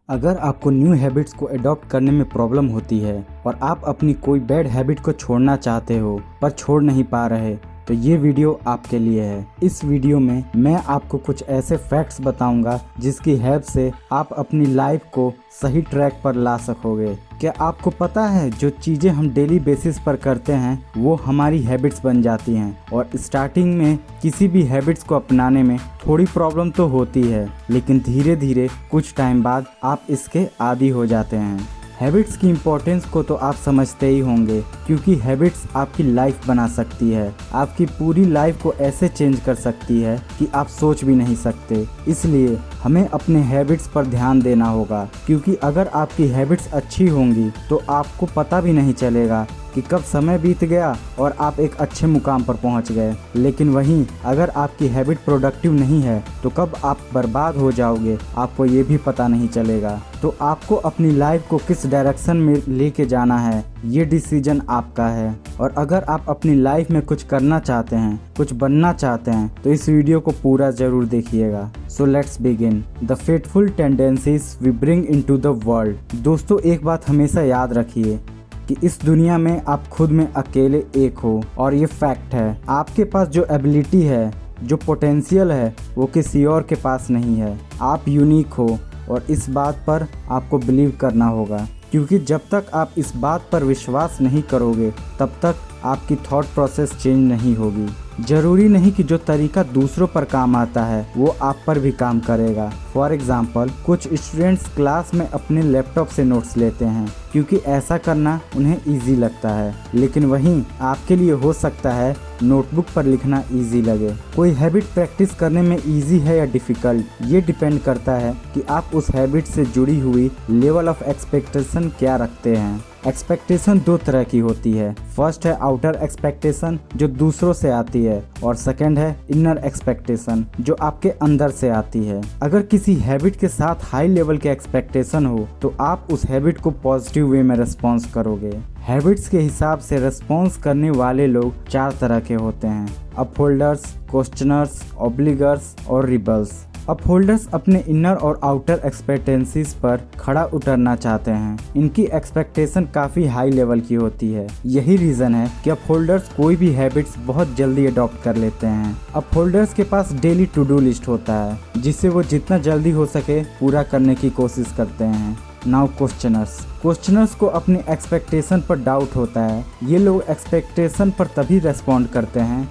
अगर आपको new habits को अडॉप्ट करने में प्रॉब्लम होती है और आप अपनी कोई बैड हैबिट को छोड़ना चाहते हो पर छोड़ नहीं पा रहे तो ये वीडियो आपके लिए है। इस वीडियो में मैं आपको कुछ ऐसे फैक्ट्स बताऊंगा जिसकी हेल्प से आप अपनी लाइफ को सही ट्रैक पर ला सकोगे। क्या आपको पता है जो चीज़ें हम डेली बेसिस पर करते हैं वो हमारी हैबिट्स बन जाती हैं और स्टार्टिंग में किसी भी हैबिट्स को अपनाने में थोड़ी प्रॉब्लम तो होती है, लेकिन धीरे धीरे कुछ टाइम बाद आप इसके आदी हो जाते हैं। हैबिट्स की इम्पोर्टेंस को तो आप समझते ही होंगे, क्योंकि हैबिट्स आपकी लाइफ बना सकती है, आपकी पूरी लाइफ को ऐसे चेंज कर सकती है कि आप सोच भी नहीं सकते। इसलिए हमें अपने हैबिट्स पर ध्यान देना होगा, क्योंकि अगर आपकी हैबिट्स अच्छी होंगी तो आपको पता भी नहीं चलेगा कि कब समय बीत गया और आप एक अच्छे मुकाम पर पहुंच गए। लेकिन वहीं अगर आपकी हैबिट प्रोडक्टिव नहीं है तो कब आप बर्बाद हो जाओगे आपको ये भी पता नहीं चलेगा। तो आपको अपनी लाइफ को किस डायरेक्शन में लेके जाना है ये डिसीजन आपका है। और अगर आप अपनी लाइफ में कुछ करना चाहते हैं, कुछ बनना चाहते हैं तो इस वीडियो को पूरा जरूर देखिएगा। So let's begin. The fateful tendencies we bring into the world. दोस्तों, एक बात हमेशा याद रखिए कि इस दुनिया में आप खुद में अकेले एक हो, और ये फैक्ट है। आपके पास जो एबिलिटी है, जो पोटेंशियल है, वो किसी और के पास नहीं है। आप यूनिक हो और इस बात पर आपको बिलीव करना होगा, क्योंकि जब तक आप इस बात पर विश्वास नहीं करोगे तब तक आपकी थॉट प्रोसेस चेंज नहीं होगी। जरूरी नहीं कि जो तरीका दूसरों पर काम आता है वो आप पर भी काम करेगा। फॉर एग्जाम्पल, कुछ स्टूडेंट्स क्लास में अपने लैपटॉप से नोट्स लेते हैं क्योंकि ऐसा करना उन्हें इजी लगता है, लेकिन वहीं आपके लिए हो सकता है नोटबुक पर लिखना इजी लगे। कोई हैबिट प्रैक्टिस करने में इजी है या डिफ़िकल्ट, ये डिपेंड करता है कि आप उस हैबिट से जुड़ी हुई लेवल ऑफ एक्सपेक्टेशन क्या रखते हैं। एक्सपेक्टेशन दो तरह की होती है। फर्स्ट है आउटर एक्सपेक्टेशन जो दूसरों से आती है, और सेकंड है इनर एक्सपेक्टेशन जो आपके अंदर से आती है। अगर किसी हैबिट के साथ हाई लेवल के एक्सपेक्टेशन हो तो आप उस हैबिट को पॉजिटिव वे में रिस्पॉन्स करोगे। हैबिट्स के हिसाब से रिस्पॉन्स करने वाले लोग चार तरह के होते हैं: अपहोल्डर्स, क्वेश्चनर्स, ऑब्लिगर्स और रिबल्स। अपहोल्डर्स अपने इनर और आउटर एक्सपेक्टेंसीज पर खड़ा उतरना चाहते हैं। इनकी एक्सपेक्टेशन काफ़ी हाई लेवल की होती है। यही रीज़न है कि अपहोल्डर्स कोई भी हैबिट्स बहुत जल्दी अडॉप्ट कर लेते हैं। अपहोल्डर्स के पास डेली टू डू लिस्ट होता है जिसे वो जितना जल्दी हो सके पूरा करने की कोशिश करते हैं। नाउ क्वेश्चनर्स को अपनी एक्सपेक्टेशन पर डाउट होता है। ये लोग एक्सपेक्टेशन पर तभी रेस्पॉन्ड करते हैं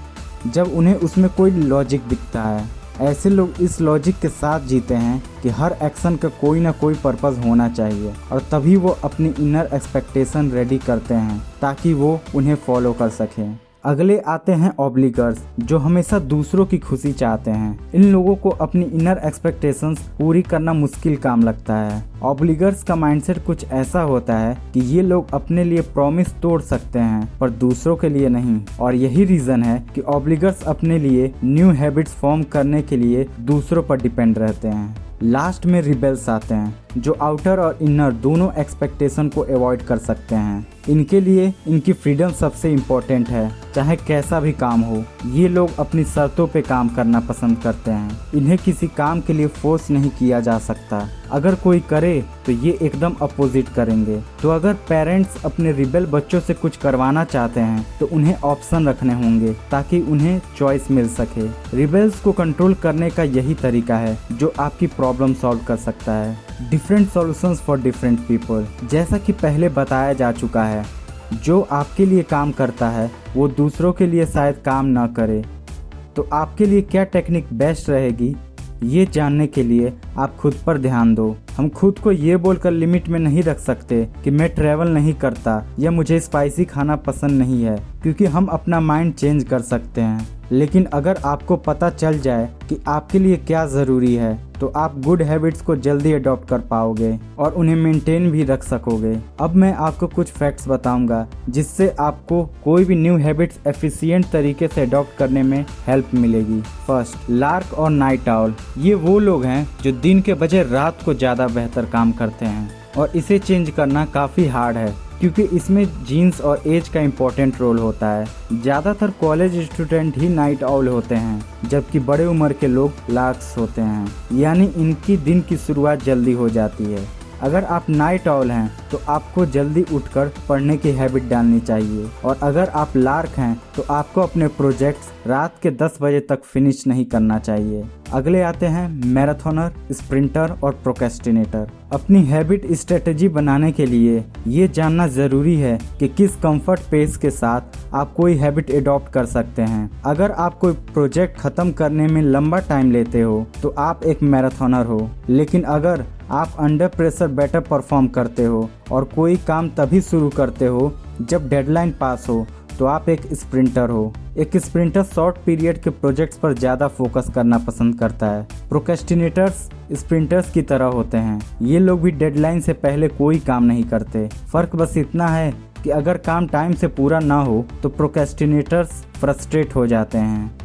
जब उन्हें उसमें कोई लॉजिक दिखता है। ऐसे लोग इस लॉजिक के साथ जीते हैं कि हर एक्शन का कोई ना कोई पर्पस होना चाहिए, और तभी वो अपनी इनर एक्सपेक्टेशन रेडी करते हैं ताकि वो उन्हें फॉलो कर सकें। अगले आते हैं ऑब्लिगर्स जो हमेशा दूसरों की खुशी चाहते हैं। इन लोगों को अपनी इनर एक्सपेक्टेशंस पूरी करना मुश्किल काम लगता है। ऑब्लिगर्स का माइंडसेट कुछ ऐसा होता है कि ये लोग अपने लिए प्रॉमिस तोड़ सकते हैं पर दूसरों के लिए नहीं, और यही रीज़न है कि ऑब्लिगर्स अपने लिए न्यू हैबिट्स फॉर्म करने के लिए दूसरों पर डिपेंड रहते हैं। लास्ट में रिबेल्स आते हैं जो आउटर और इनर दोनों एक्सपेक्टेशन को अवॉइड कर सकते हैं। इनके लिए इनकी फ्रीडम सबसे इम्पोर्टेंट है, चाहे कैसा भी काम हो। ये लोग अपनी शर्तों पे काम करना पसंद करते हैं। इन्हें किसी काम के लिए फोर्स नहीं किया जा सकता। अगर कोई करे तो ये एकदम अपोजिट करेंगे। तो अगर पेरेंट्स अपने रिबेल बच्चों से कुछ करवाना चाहते हैं तो उन्हें ऑप्शन रखने होंगे ताकि उन्हें चॉइस मिल सके। रिबेल्स को कंट्रोल करने का यही तरीका है जो आपकी प्रॉब्लम सॉल्व कर सकता है। Different solutions for different people. जैसा कि पहले बताया जा चुका है, जो आपके लिए काम करता है वो दूसरों के लिए शायद काम ना करे। तो आपके लिए क्या टेक्निक बेस्ट रहेगी ये जानने के लिए आप खुद पर ध्यान दो। हम खुद को ये बोलकर लिमिट में नहीं रख सकते कि मैं ट्रैवल नहीं करता या मुझे स्पाइसी खाना पसंद नहीं है, क्योंकि हम अपना माइंड चेंज कर सकते हैं। लेकिन अगर आपको पता चल जाए कि आपके लिए क्या ज़रूरी है तो आप गुड हैबिट्स को जल्दी अडॉप्ट कर पाओगे और उन्हें मेंटेन भी रख सकोगे। अब मैं आपको कुछ फैक्ट्स बताऊंगा जिससे आपको कोई भी न्यू हैबिट्स एफिशिएंट तरीके से अडॉप्ट करने में हेल्प मिलेगी। फर्स्ट, लार्क और नाइट आउल। ये वो लोग हैं जो दिन के बजाय रात को ज़्यादा बेहतर काम करते हैं, और इसे चेंज करना काफ़ी हार्ड है क्योंकि इसमें जीन्स और एज का इम्पोर्टेंट रोल होता है। ज़्यादातर कॉलेज स्टूडेंट ही नाइट आउल होते हैं, जबकि बड़े उम्र के लोग लार्क्स होते हैं, यानी इनकी दिन की शुरुआत जल्दी हो जाती है। अगर आप नाइट ऑल हैं तो आपको जल्दी उठकर पढ़ने की हैबिट डालनी चाहिए, और अगर आप लार्क हैं तो आपको अपने प्रोजेक्ट्स रात के 10 बजे तक फिनिश नहीं करना चाहिए। अगले आते हैं मैराथनर, स्प्रिंटर और प्रोक्रेस्टिनेटर। अपनी हैबिट स्ट्रेटेजी बनाने के लिए ये जानना ज़रूरी है कि किस कंफर्ट पेस के साथ आप कोई हैबिट एडॉप्ट कर सकते हैं। अगर आप कोई प्रोजेक्ट ख़त्म करने में लंबा टाइम लेते हो तो आप एक मैराथनर हो, लेकिन अगर आप अंडर प्रेशर बेटर परफॉर्म करते हो और कोई काम तभी शुरू करते हो जब डेडलाइन पास हो तो आप एक स्प्रिंटर हो। एक स्प्रिंटर शॉर्ट पीरियड के प्रोजेक्ट्स पर ज़्यादा फोकस करना पसंद करता है। प्रोक्रेस्टिनेटर्स स्प्रिंटर्स की तरह होते हैं। ये लोग भी डेडलाइन से पहले कोई काम नहीं करते। फ़र्क बस इतना है कि अगर काम टाइम से पूरा ना हो तो प्रोक्रेस्टिनेटर्स फ्रस्ट्रेट हो जाते हैं।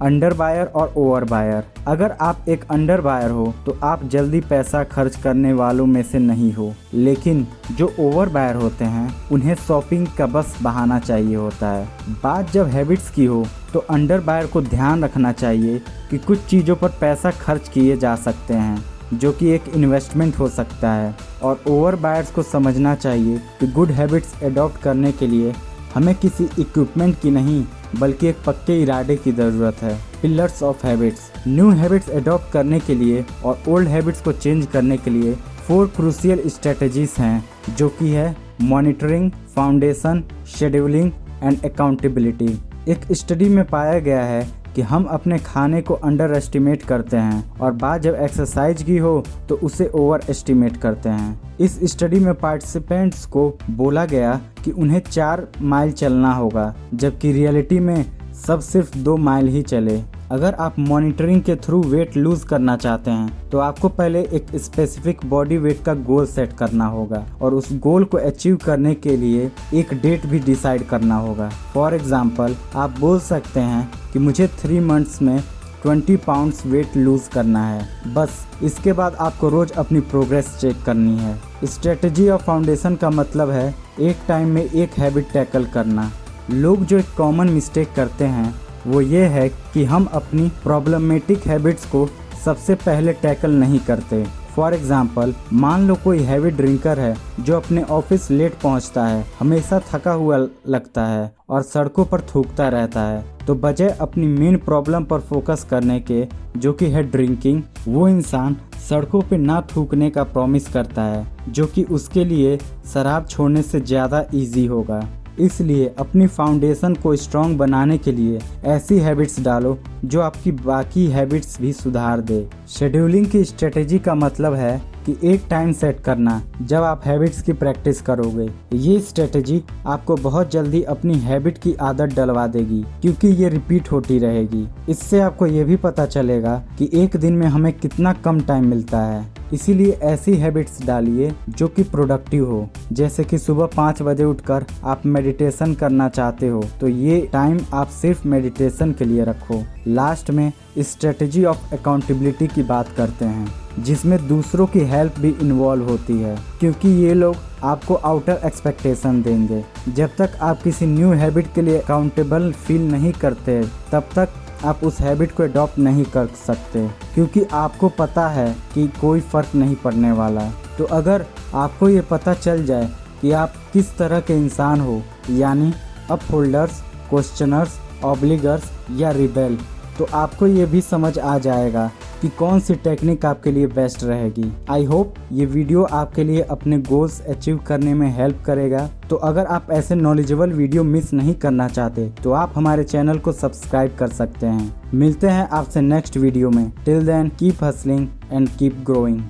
अंडर बायर और ओवर बायर। अगर आप एक अंडर बायर हो तो आप जल्दी पैसा खर्च करने वालों में से नहीं हो, लेकिन जो ओवर बायर होते हैं उन्हें शॉपिंग का बस बहाना चाहिए होता है। बात जब हैबिट्स की हो तो अंडर बायर को ध्यान रखना चाहिए कि कुछ चीज़ों पर पैसा खर्च किए जा सकते हैं जो कि एक इन्वेस्टमेंट हो सकता है, और ओवर बायर्स को समझना चाहिए कि गुड हैबिट्स एडॉप्ट करने के लिए हमें किसी इक्विपमेंट की नहीं बल्कि एक पक्के इरादे की ज़रूरत है। Pillars of habits. New habits adopt करने के लिए और ओल्ड हैबिट्स को चेंज करने के लिए 4 क्रूशियल स्ट्रेटजीज हैं, जो कि है monitoring, foundation, scheduling and accountability. एक स्टडी में पाया गया है कि हम अपने खाने को अंडर एस्टिमेट करते हैं और बात जब एक्सरसाइज की हो तो उसे ओवर एस्टिमेट करते हैं। इस स्टडी में पार्टिसिपेंट्स को बोला गया कि उन्हें 4 माइल चलना होगा, जबकि रियलिटी में सब सिर्फ 2 माइल ही चले। अगर आप मॉनिटरिंग के थ्रू वेट लूज करना चाहते हैं तो आपको पहले एक स्पेसिफिक बॉडी वेट का गोल सेट करना होगा और उस गोल को अचीव करने के लिए एक डेट भी डिसाइड करना होगा। फॉर एग्जांपल, आप बोल सकते हैं कि मुझे 3 मंथ्स में 20 पाउंड्स वेट लूज करना है। बस इसके बाद आपको रोज अपनी प्रोग्रेस चेक करनी है। स्ट्रेटजी ऑफ फाउंडेशन का मतलब है एक टाइम में एक हैबिट टैकल करना। लोग जो एक कॉमन मिस्टेक करते हैं वो ये है कि हम अपनी प्रॉब्लमेटिक हैबिट्स को सबसे पहले टैकल नहीं करते। फॉर एग्जाम्पल, मान लो कोई हैवी ड्रिंकर है जो अपने ऑफिस लेट पहुंचता है, हमेशा थका हुआ लगता है और सड़कों पर थूकता रहता है। तो बजाय अपनी मेन प्रॉब्लम पर फोकस करने के, जो कि है ड्रिंकिंग, वो इंसान सड़कों पे ना थूकने का प्रॉमिस करता है, जो कि उसके लिए शराब छोड़ने से ज़्यादा ईजी होगा। इसलिए अपनी फाउंडेशन को स्ट्रॉन्ग बनाने के लिए ऐसी हैबिट्स डालो जो आपकी बाकी हैबिट्स भी सुधार दे। शेड्यूलिंग की स्ट्रेटेजी का मतलब है कि एक टाइम सेट करना जब आप हैबिट्स की प्रैक्टिस करोगे। ये स्ट्रेटेजी आपको बहुत जल्दी अपनी हैबिट की आदत डलवा देगी, क्योंकि ये रिपीट होती रहेगी। इससे आपको ये भी पता चलेगा कि एक दिन में हमें कितना कम टाइम मिलता है। इसीलिए ऐसी हैबिट्स डालिए जो कि प्रोडक्टिव हो। जैसे कि सुबह 5 बजे उठकर आप मेडिटेशन करना चाहते हो तो ये टाइम आप सिर्फ मेडिटेशन के लिए रखो। लास्ट में स्ट्रेटेजी ऑफ अकाउंटेबिलिटी की बात करते हैं, जिसमें दूसरों की हेल्प भी इन्वॉल्व होती है, क्योंकि ये लोग आपको आउटर एक्सपेक्टेशन देंगे। जब तक आप किसी न्यू हैबिट के लिए अकाउंटेबल फील नहीं करते तब तक आप उस हैबिट को अडॉप्ट नहीं कर सकते, क्योंकि आपको पता है कि कोई फ़र्क नहीं पड़ने वाला। तो अगर आपको ये पता चल जाए कि आप किस तरह के इंसान हो, यानी अपहोल्डर्स, क्वेश्चनर्स, ऑब्लिगर्स या रिबेल, तो आपको ये भी समझ आ जाएगा कि कौन सी टेक्निक आपके लिए बेस्ट रहेगी। आई होप ये वीडियो आपके लिए अपने गोल्स अचीव करने में हेल्प करेगा। तो अगर आप ऐसे नॉलेजेबल वीडियो मिस नहीं करना चाहते तो आप हमारे चैनल को सब्सक्राइब कर सकते हैं। मिलते हैं आपसे नेक्स्ट वीडियो में। Till then keep hustling and keep growing.